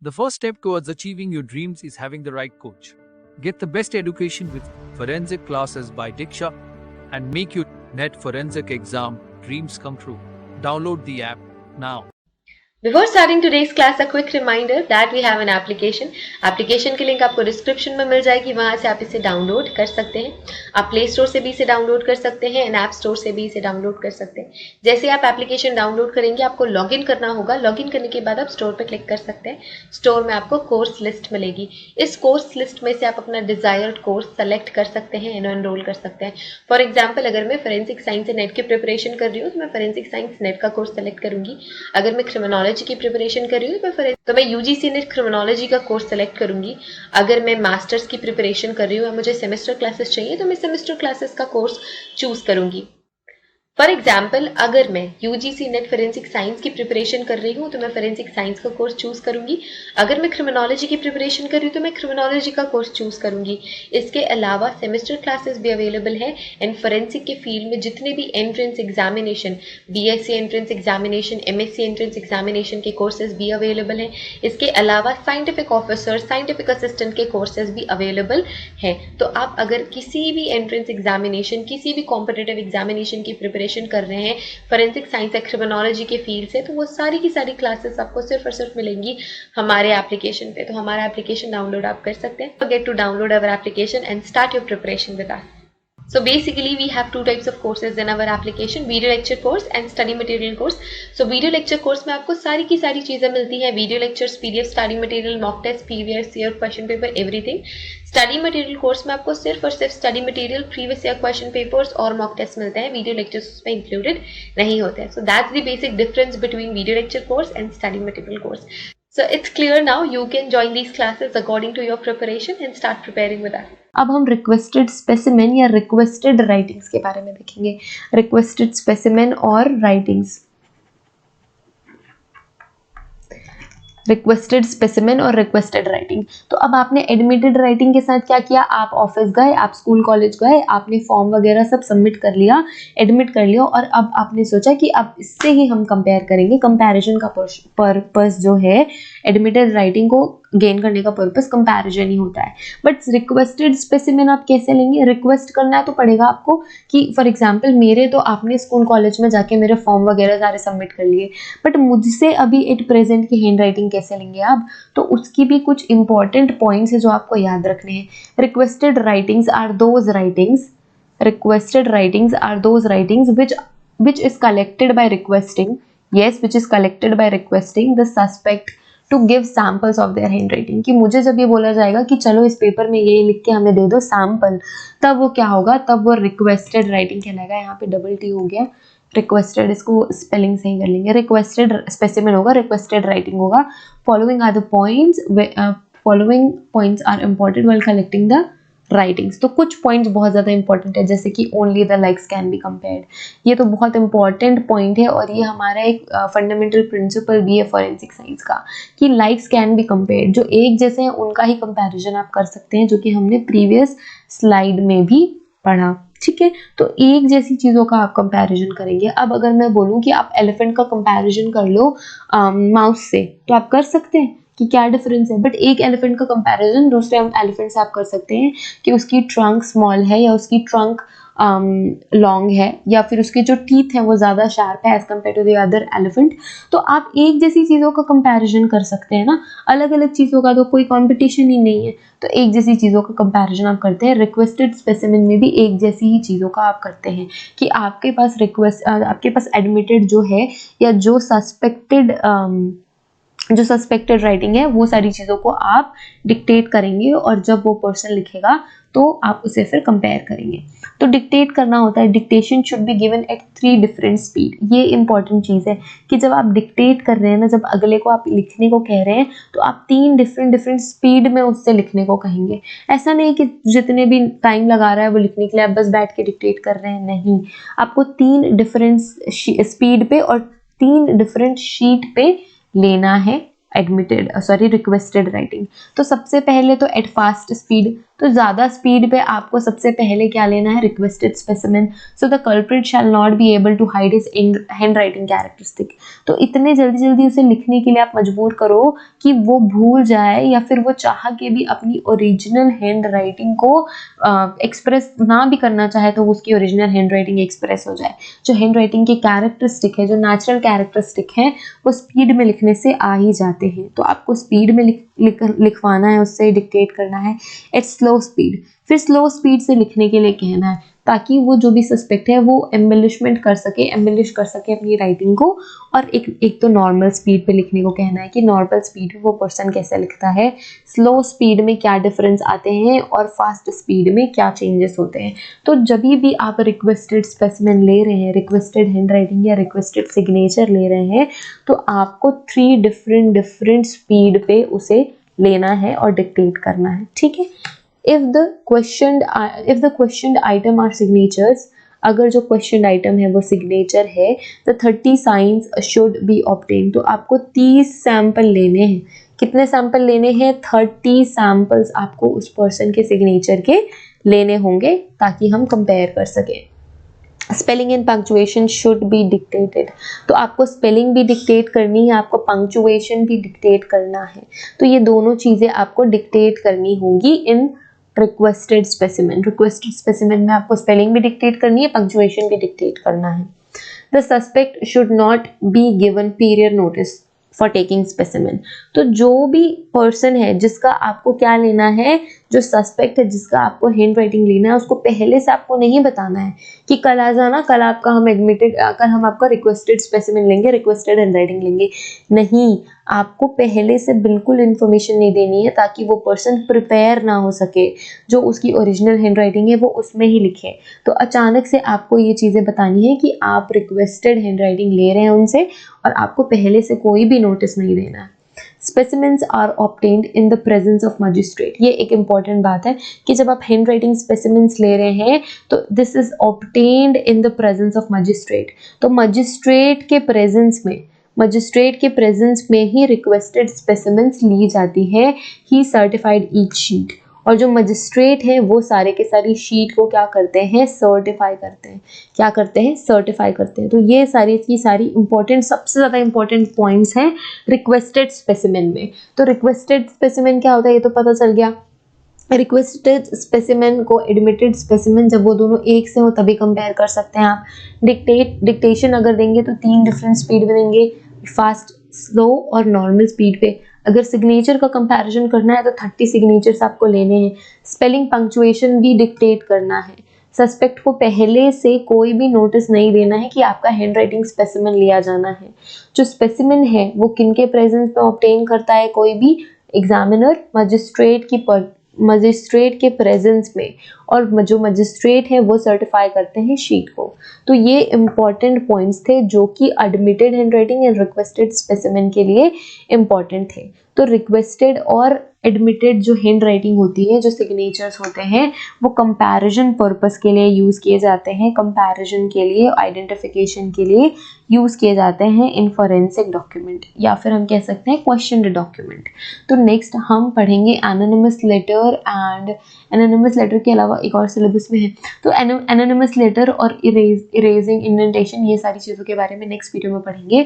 The first step towards achieving your dreams is having the right coach. Get the best education with forensic classes by Diksha and make your NET forensic exam dreams come true. Download the app now. Before starting today's class, a quick reminder that we have an application. Application की link आपको description में मिल जाएगी, वहां से आप इसे download कर सकते हैं. आप प्ले स्टोर से भी इसे डाउनलोड कर सकते हैं एंड ऐप स्टोर से भी इसे डाउनलोड कर सकते हैं. जैसे आप एप्लीकेशन डाउनलोड करेंगे आपको लॉगिन करना होगा. लॉगिन करने के बाद आप स्टोर पर क्लिक कर सकते हैं. स्टोर में आपको कोर्स लिस्ट मिलेगी. इस कोर्स लिस्ट में से आप अपना डिजायर्ड कोर्स सेलेक्ट कर सकते हैं एंड एनरोल कर सकते हैं. फॉर एग्जाम्पल, अगर मैं फोरेंसिक साइंस नेट की प्रिपरेशन कर रही हूँ तो मैं फोरेंसिक साइंस नेट का कोर्स सेलेक्ट करूंगी. अगर मैं क्रिमिनोलॉजी की प्रिपरेशन कर रही हूँ तो मैं यूजीसी नेट क्रिमिनोलॉजी का कोर्स सेलेक्ट करूंगी. अगर मैं मास्टर्स की प्रिपरेशन कर रही हूँ, मुझे सेमेस्टर क्लासेस चाहिए तो मैं सेमेस्टर क्लासेस का कोर्स चूज करूंगी. फॉर एग्जाम्पल, अगर मैं यूजीसी नेट फोरेंसिक साइंस की प्रिपरेशन कर रही हूँ तो मैं फोरेंसिक साइंस का कोर्स चूज करूंगी. अगर मैं क्रिमिनोलॉजी की प्रिपरेशन कर रही हूँ तो मैं क्रिमिनोलॉजी का कोर्स चूज करूंगी. इसके अलावा सेमेस्टर क्लासेस भी अवेलेबल है एंड फोरेंसिक के फील्ड में जितने भी entrance examination, BSc entrance examination, MSc entrance examination के कोर्सेज भी अवेलेबल हैं. इसके अलावा साइंटिफिक ऑफिसर, साइंटिफिक असिस्टेंट के कोर्सेज भी अवेलेबल हैं. तो आप अगर किसी भी एंट्रेंस एग्जामिनेशन, किसी भी कॉम्पिटिटिव एग्जामिनेशन की प्रिपरेशन कर रहे हैं फोरेंसिक साइंस या क्रिमिनोलॉजी के फील्ड से, तो वो सारी की सारी क्लासेस आपको सिर्फ और सिर्फ मिलेंगी हमारे एप्लीकेशन पे. तो हमारा एप्लीकेशन डाउनलोड आप कर सकते हैं. Get to download our application and start your preparation with us. So basically we have two types of courses in our application, video lecture course and study material course. So video lecture course में आपको सारी की सारी चीजें मिलती हैं. Video lectures, PDF, study material, mock test, previous year question paper, everything. Study material course में आपको सिर्फ और सिर्फ study material, previous year question papers और मॉक टेस्ट मिलते हैं. वीडियो लेक्चर्स उसमें इंक्लूडेड नहीं होते हैं. So that's the basic difference between video lecture course and study material course. So it's clear now. You can join these classes according to your preparation and start preparing with us. अब हम requested specimen या requested writings के बारे में देखेंगे. Requested specimen और writings. Requested specimen और requested writing. तो अब आपने एडमिटेड राइटिंग के साथ क्या किया, आप ऑफिस गए, आप स्कूल कॉलेज गए, आपने फॉर्म वगैरह सब सबमिट कर लिया, एडमिट कर लिया, और अब आपने सोचा कि अब इससे ही हम कंपेयर करेंगे. कंपैरिजन का पर्पस जो है, एडमिटेड राइटिंग को गेन करने का पर्पस कंपैरिजन ही होता है. बट रिक्वेस्टेड स्पेसिमेन आप कैसे लेंगे? रिक्वेस्ट करना तो पड़ेगा आपको कि फॉर एग्जांपल मेरे तो आपने स्कूल कॉलेज में जाके मेरे फॉर्म वगैरह सारे सबमिट कर लिए, बट मुझसे अभी एट प्रेजेंट की हैंड राइटिंग कैसे लेंगे आप? तो उसकी भी कुछ इंपॉर्टेंट पॉइंट्स है जो आपको याद रखने हैं. Requested writings are those writings, requested writings are those writings which is collected by requesting, yes, which is collected by requesting the suspect to give samples of their hand writing. कि मुझे जब ये बोला जाएगा कि चलो इस पेपर में ये लिख के हमें दे दो सैम्पल, तब वो क्या होगा, तब वो रिक्वेस्टेड राइटिंग कहलाएगा. यहाँ पे डबल टी हो गया, रिक्वेस्टेड, इसको स्पेलिंग सही कर लेंगे. रिक्वेस्टेड स्पेसिमेन होगा, रिक्वेस्टेड राइटिंग होगा. Following are the points, following points are important while collecting the writings. तो कुछ पॉइंट्स बहुत ज़्यादा इंपॉर्टेंट है, जैसे कि only the likes can be compared. ये तो बहुत इंपॉर्टेंट पॉइंट है और ये हमारा एक फंडामेंटल प्रिंसिपल भी है फॉरेंसिक साइंस का, कि लाइक्स कैन बी कंपेयर्ड. जो एक जैसे हैं उनका ही कंपैरिजन आप कर सकते हैं, जो कि हमने प्रीवियस स्लाइड में भी पढ़ा. ठीक है, तो एक जैसी चीज़ों का आप कंपैरिजन करेंगे. अब अगर मैं बोलूँ कि आप एलिफेंट का कंपैरिजन कर लो माउस से, तो आप कर सकते हैं कि क्या डिफरेंस है. बट एक एलिफेंट का कंपैरिजन दूसरे एलिफेंट से आप कर सकते हैं कि उसकी ट्रंक स्मॉल है या उसकी ट्रंक लॉन्ग है, या फिर उसके जो टीथ हैं वो ज़्यादा शार्प है as compare to the other elephant. तो आप एक जैसी चीज़ों का कंपैरिजन कर सकते हैं ना. अलग अलग चीज़ों का तो कोई कंपटीशन ही नहीं है, तो एक जैसी चीज़ों का कंपैरिजन आप करते हैं. रिक्वेस्टेड स्पेसिमेन में भी एक जैसी ही चीज़ों का आप करते हैं कि आपके पास एडमिटेड जो है या जो सस्पेक्टेड राइटिंग है, वो सारी चीज़ों को आप डिक्टेट करेंगे और जब वो पर्सन लिखेगा तो आप उसे फिर कंपेयर करेंगे. तो डिक्टेट करना होता है, dictation should be given at 3 different speed. ये इंपॉर्टेंट चीज़ है कि जब आप डिक्टेट कर रहे हैं ना, जब अगले को आप लिखने को कह रहे हैं, तो आप 3 डिफरेंट स्पीड में उससे लिखने को कहेंगे. ऐसा नहीं कि जितने भी टाइम लगा रहा है वो लिखने के लिए आप बस बैठ के डिक्टेट कर रहे हैं, नहीं. आपको 3 डिफरेंट स्पीड पे और 3 डिफरेंट शीट पे लेना है रिक्वेस्टेड राइटिंग. तो सबसे पहले तो एट फास्ट स्पीड, तो ज़्यादा स्पीड पे आपको सबसे पहले क्या लेना है, requested specimen, so the culprit shall not be able to hide his hand writing characteristic. तो इतने जल्दी जल्दी उसे लिखने के लिए आप मजबूर करो कि वो भूल जाए या फिर वो चाह के भी अपनी ओरिजिनल हैंड राइटिंग को एक्सप्रेस ना भी करना चाहे तो उसकी ओरिजिनल हैंड राइटिंग एक्सप्रेस हो जाए। जो हैंड राइटिंग की कैरेक्टरिस्टिक है, जो नेचुरल कैरेक्टरिस्टिक है, वो स्पीड में लिखने से आ ही जाते हैं। तो आपको स्पीड में लिखवाना है, उससे डिक्टेट करना है एट स्लो स्पीड। फिर स्लो स्पीड से लिखने के लिए कहना है ताकि वो जो भी सस्पेक्ट है वो एम्बेलिशमेंट कर सके, एम्बेलिश कर सके अपनी राइटिंग को। और एक तो नॉर्मल स्पीड पे लिखने को कहना है कि नॉर्मल स्पीड पे वो पर्सन कैसे लिखता है, स्लो स्पीड में क्या डिफरेंस आते हैं और फास्ट स्पीड में क्या चेंजेस होते हैं। तो जब भी आप रिक्वेस्टेड स्पेसिमेन ले रहे हैं, रिक्वेस्टेड हैंड राइटिंग या रिक्वेस्टेड सिग्नेचर ले रहे हैं, तो आपको 3 डिफरेंट स्पीड पे उसे लेना है और डिक्टेट करना है, ठीक है। if the questioned item are signatures, अगर जो क्वेश्चन आइटम है वो सिग्नेचर है, तो 30 साइंस शुड बी ऑब्टेन। तो आपको 30 सैंपल लेने हैं। कितने सैंपल लेने हैं? 30 सैंपल्स आपको उस पर्सन के सिग्नेचर के लेने होंगे ताकि हम कंपेयर कर सकें। Spelling and punctuation should be dictated. तो आपको स्पेलिंग भी डिक्टेट करनी है, आपको पंक्चुएशन भी डिक्टेट करना है। तो ये दोनों चीज़ें आपको डिक्टेट करनी होंगी इन रिक्वेस्टेड स्पेसिमेन। रिक्वेस्टेड स्पेसिमेन में आपको स्पेलिंग भी डिक्टेट करनी है, पंक्चुएशन भी डिक्टेट करना है। The suspect should not be given period notice for taking specimen. तो जो भी पर्सन है जिसका आपको क्या लेना है, जो सस्पेक्ट है जिसका आपको हैंड राइटिंग लेना है, उसको पहले से आपको नहीं बताना है कि कल आ जाना, कल आपका हम एडमिटेड, कल हम आपका रिक्वेस्टेड स्पेसिमेन लेंगे, रिक्वेस्टेड हैंड राइटिंग लेंगे। नहीं, आपको पहले से बिल्कुल इन्फॉर्मेशन नहीं देनी है ताकि वो पर्सन प्रिपेयर ना हो सके, जो उसकी ओरिजिनल हैंड राइटिंग है वो उसमें ही लिखे। तो अचानक से आपको ये चीज़ें बतानी है कि आप रिक्वेस्टेड हैंड राइटिंग ले रहे हैं उनसे और आपको पहले से कोई भी नोटिस नहीं देना है। Specimens are obtained in the presence of magistrate. ये एक इंपॉर्टेंट बात है कि जब आप हैंड राइटिंग स्पेसिमेंस ले रहे हैं तो this is obtained in the presence of magistrate. तो मजिस्ट्रेट के प्रेजेंस में ही रिक्वेस्टेड स्पेसिमेंस ली जाती है। ही सर्टिफाइड ईच शीट। और जो मजिस्ट्रेट हैं वो सारे के सारी शीट को क्या करते हैं, सर्टिफाई करते हैं। क्या करते हैं, सर्टिफाई करते हैं। तो ये सारी की सारी इंपॉर्टेंट, सबसे ज़्यादा इंपॉर्टेंट पॉइंट्स हैं रिक्वेस्टेड स्पेसिमेन में। तो रिक्वेस्टेड स्पेसिमेन क्या होता है ये तो पता चल गया। रिक्वेस्टेड स्पेसिमेन को एडमिटेड स्पेसिमेन जब वो दोनों एक से हो तभी कंपेयर कर सकते हैं आप। डिक्टेशन अगर देंगे तो 3 डिफरेंट स्पीड में देंगे, फास्ट, स्लो और नॉर्मल स्पीड पे। अगर सिग्नेचर का कंपैरिजन करना है तो 30 सिग्नेचर्स आपको लेने हैं। स्पेलिंग पंक्चुएशन भी डिक्टेट करना है। सस्पेक्ट को पहले से कोई भी नोटिस नहीं देना है कि आपका हैंड राइटिंग स्पेसिमेन लिया जाना है। जो स्पेसिमेन है वो किनके प्रेजेंस में ऑब्टेन करता है, कोई भी एग्जामिनर, मजिस्ट्रेट के प्रेजेंस में, और जो मजिस्ट्रेट है वो सर्टिफाई करते हैं शीट को। तो ये इंपॉर्टेंट पॉइंट्स थे जो कि admitted hand writing and requested specimen के लिए इंपॉर्टेंट थे। तो रिक्वेस्टेड और एडमिटेड जो हैंड राइटिंग होती है, जो सिग्नेचर्स होते हैं, वो कंपैरिजन पर्पस के लिए यूज़ किए जाते हैं, कंपैरिजन के लिए, आइडेंटिफिकेशन के लिए यूज़ किए जाते हैं इन फॉरेंसिक डॉक्यूमेंट, या फिर हम कह सकते हैं क्वेश्चन डॉक्यूमेंट। तो नेक्स्ट हम पढ़ेंगे anonymous letter, and anonymous letter के अलावा एक और सिलेबस में है तो एनोनिमस लेटर और इरेजिंग इंडेंटेशन, ये सारी चीज़ों के बारे में नेक्स्ट वीडियो में पढ़ेंगे।